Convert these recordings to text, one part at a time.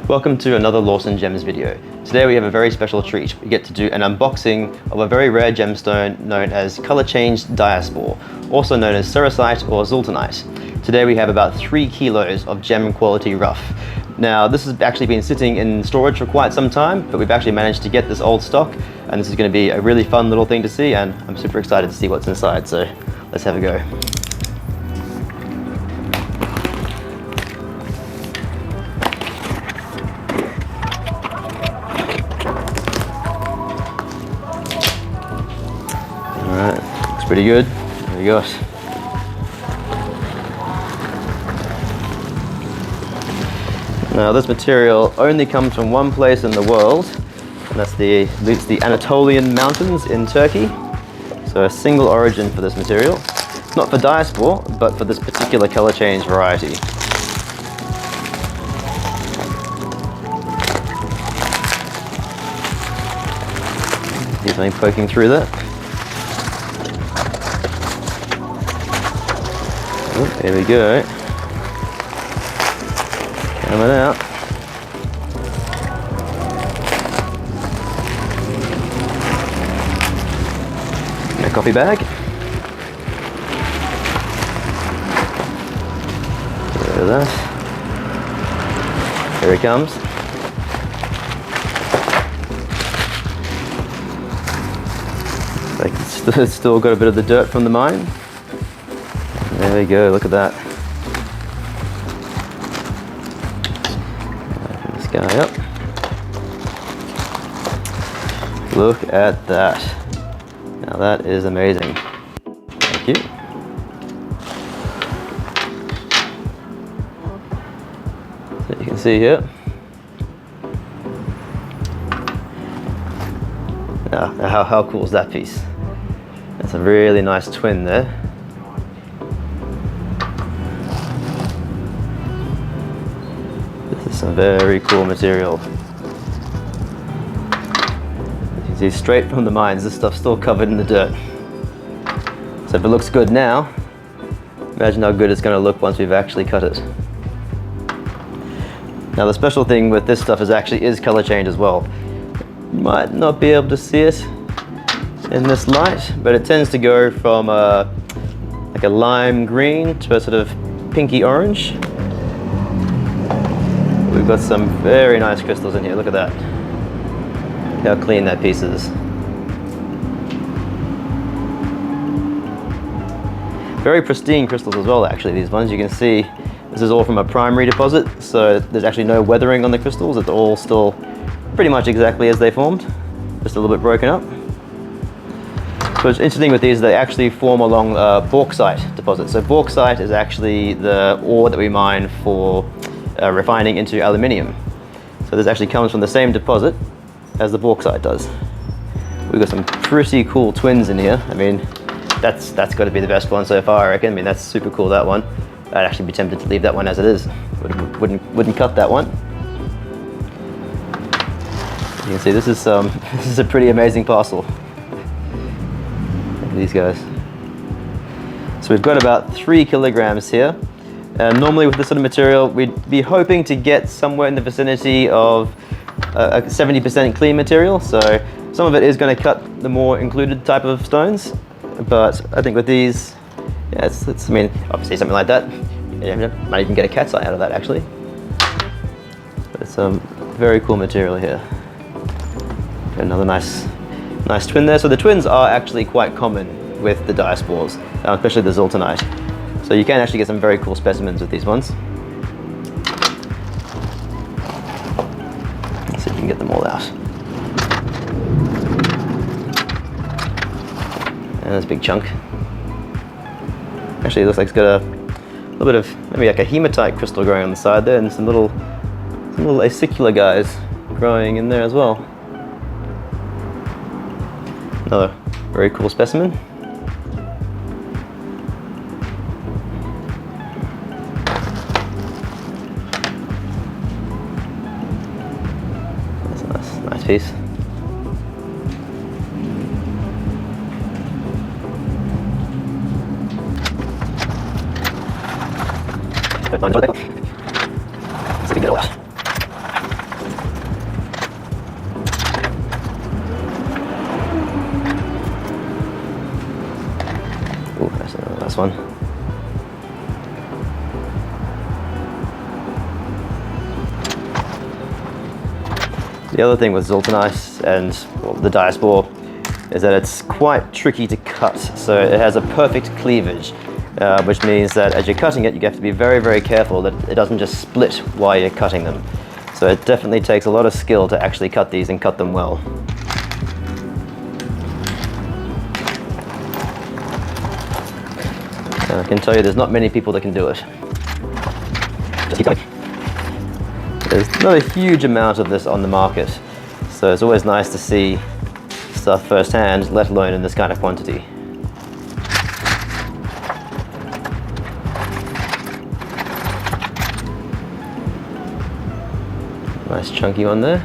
Welcome to another Lawson Gems video. Today we have a very special treat. We get to do an unboxing of a very rare gemstone known as color-changed Diaspore, also known as Csarite or Zultanite. Today we have about 3 kilos of gem quality rough. Now this has actually been sitting in storage for quite some time, but we've actually managed to get this old stock, and this is going to be a really fun little thing to see, and I'm super excited to see what's inside, so let's have a go. Alright, looks pretty good. There we go. Now this material only comes from one place in the world, and that's the Anatolian mountains in Turkey. So a single origin for this material. Not for Diaspore, but for this particular color change variety. See something poking through that. Oh, there we go. Coming out. A coffee bag. Look at that. Here it comes. It's still got a bit of the dirt from the mine. There we go, look at that. Open this guy up. Look at that. Now that is amazing. Thank you. So you can see here. Now, how cool is that piece? That's a really nice twin there. This is some very cool material. You can see straight from the mines, this stuff's still covered in the dirt. So if it looks good now, imagine how good it's going to look once we've actually cut it. Now the special thing with this stuff is color change as well. You might not be able to see it in this light, but it tends to go from like a lime green to a sort of pinky orange. We've got some very nice crystals in here, look at that. Look how clean that piece is. Very pristine crystals as well, actually, these ones. You can see this is all from a primary deposit, so there's actually no weathering on the crystals. It's all still pretty much exactly as they formed, just a little bit broken up. So what's interesting with these, they actually form along bauxite deposits. So bauxite is actually the ore that we mine for refining into aluminium. So this actually comes from the same deposit as the bauxite does. We've got some pretty cool twins in here. I mean, that's got to be the best one so far, I reckon. I mean, that's super cool, that one. I'd actually be tempted to leave that one as it is. Wouldn't cut that one. You can see this is a pretty amazing parcel. Look at these guys. So we've got about 3 kilograms here. Normally with this sort of material, we'd be hoping to get somewhere in the vicinity of a 70% clean material. So some of it is going to cut the more included type of stones, but I think with these, yeah, I mean, obviously something like that, you might even get a cat's eye out of that actually. But it's very cool material here. Got another nice twin there. So the twins are actually quite common with the Diaspores, especially the Zultanite. So you can actually get some very cool specimens with these ones. Let's see if we can get them all out. And there's a big chunk. Actually, it looks like it's got a little bit of maybe like a hematite crystal growing on the side there, and some little acicular guys growing in there as well. Another very cool specimen. That's a nice piece. So we can get it all out. nice one. The other thing with Zultanite and the Diaspore is that it's quite tricky to cut. So it has a perfect cleavage, which means that as you're cutting it, you have to be very, very careful that it doesn't just split while you're cutting them. So it definitely takes a lot of skill to actually cut these and cut them well. And I can tell you there's not many people that can do it. Just keep going. There's not a huge amount of this on the market, so it's always nice to see stuff firsthand, let alone in this kind of quantity. Nice chunky one there.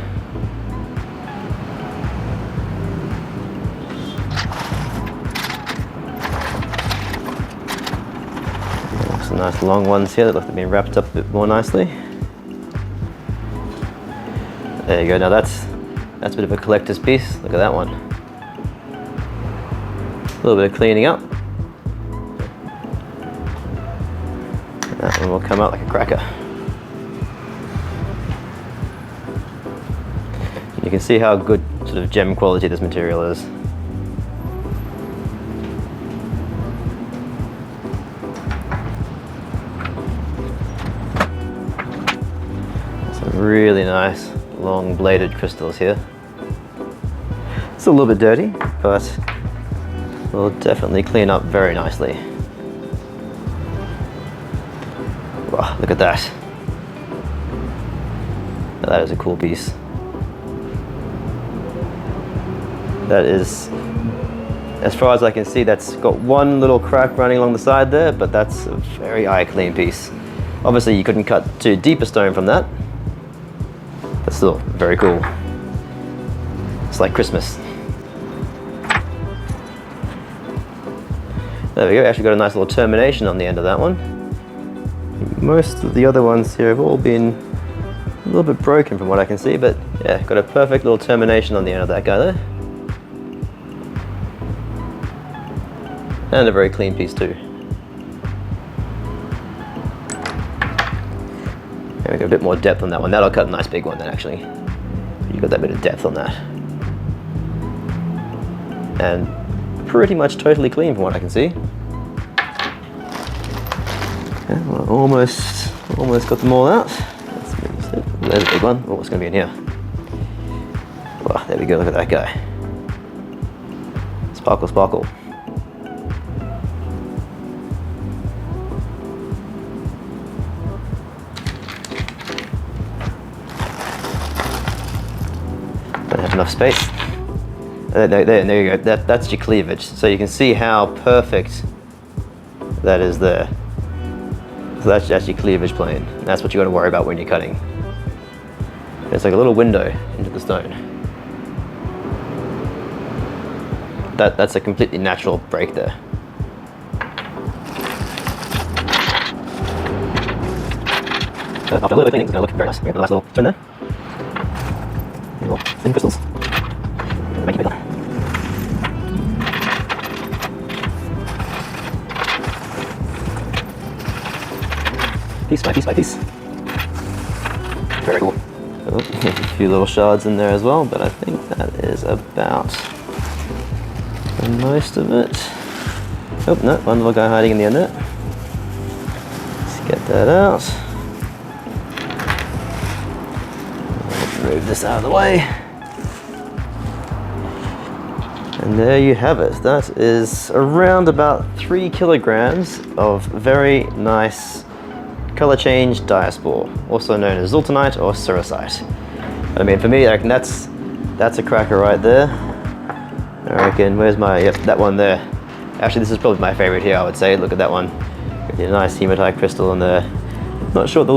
Some nice long ones here that look to be wrapped up a bit more nicely. There you go. Now that's a bit of a collector's piece. Look at that one. A little bit of cleaning up. That one will come out like a cracker. You can see how good sort of gem quality this material is. Some really nice long bladed crystals here. It's a little bit dirty, but will definitely clean up very nicely. Wow, look at that. Now that is a cool piece. That is, as far as I can see, that's got one little crack running along the side there, but that's a very eye clean piece. Obviously you couldn't cut too deep a stone from that, but still very cool. It's like Christmas. There we go, actually got a nice little termination on the end of that one. Most of the other ones here have all been a little bit broken from what I can see, but yeah, got a perfect little termination on the end of that guy there. And a very clean piece too. And we got a bit more depth on that one. That'll cut a nice big one then actually. You got that bit of depth on that. And pretty much totally clean from what I can see. Yeah, well, almost got them all out. There's a big one. Oh, what's going to be in here? Well, there we go. Look at that guy. Sparkle, sparkle. Don't have enough space. There you go. That's your cleavage. So you can see how perfect that is there. So that's your cleavage plane. That's what you got to worry about when you're cutting. It's like a little window into the stone. That's a completely natural break there. After a little bit of cleaning, it's going to look very nice. We have a nice little stone there. Little thin crystals. Make it bigger. Piece by piece by piece. Very cool. Oh, a few little shards in there as well, but I think that is about most of it. Oh no, one little guy hiding in the end there. Let's get that out. Move this out of the way. And there you have it. That is around about 3 kilograms of very nice color change Diaspore, also known as Zultanite or Csarite. I mean, for me, I reckon that's a cracker right there. I reckon, where's my, yep, that one there. Actually, this is probably my favorite here, I would say. Look at that one. Got a nice hematite crystal in there. Not sure what the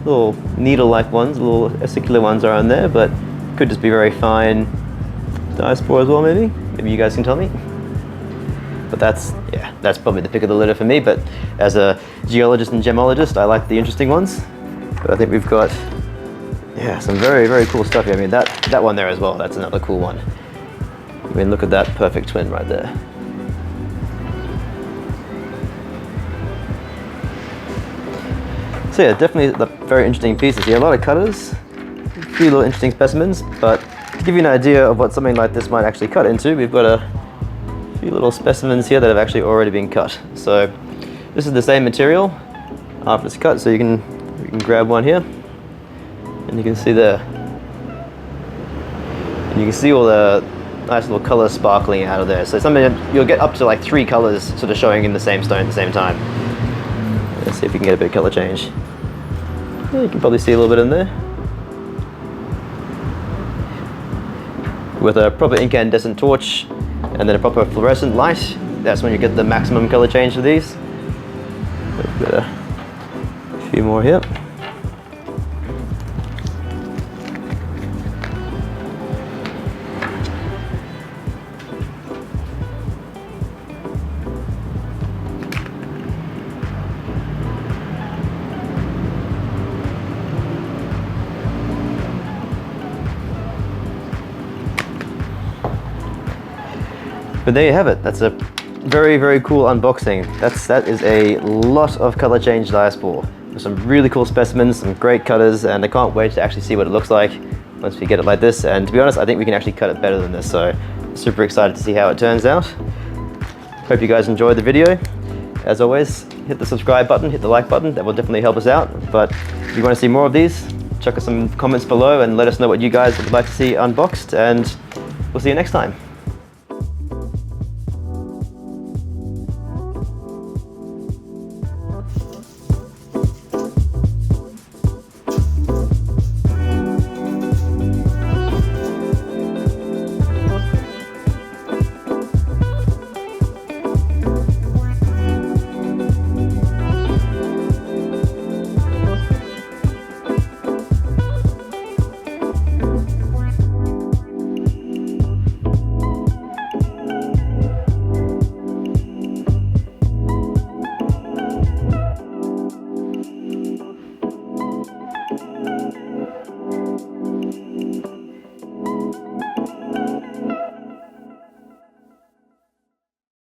little needle-like ones, little acicular ones are on there, but could just be very fine Diaspore as well, maybe. Maybe you guys can tell me. But that's probably the pick of the litter for me. But as a geologist and gemologist, I like the interesting ones. But I think we've got, yeah, some very, very cool stuff here. I mean, that one there as well, that's another cool one. I mean, look at that perfect twin right there. So yeah, definitely the very interesting pieces here. A lot of cutters, a few little interesting specimens, but to give you an idea of what something like this might actually cut into, we've got a few little specimens here that have actually already been cut. So this is the same material after it's cut, so you can grab one here, and you can see there. And you can see all the nice little colors sparkling out of there. So something you'll get up to like 3 colors sort of showing in the same stone at the same time. Let's see if we can get a bit of color change. Yeah, you can probably see a little bit in there. With a proper incandescent torch and then a proper fluorescent light, that's when you get the maximum color change for these. We've got a few more here. But there you have it. That's a very, very cool unboxing. That is a lot of color change Diaspore. There's some really cool specimens, some great cutters, and I can't wait to actually see what it looks like once we get it like this. And to be honest, I think we can actually cut it better than this. So super excited to see how it turns out. Hope you guys enjoyed the video. As always, hit the subscribe button, hit the like button. That will definitely help us out. But if you want to see more of these, chuck us some comments below and let us know what you guys would like to see unboxed, and we'll see you next time.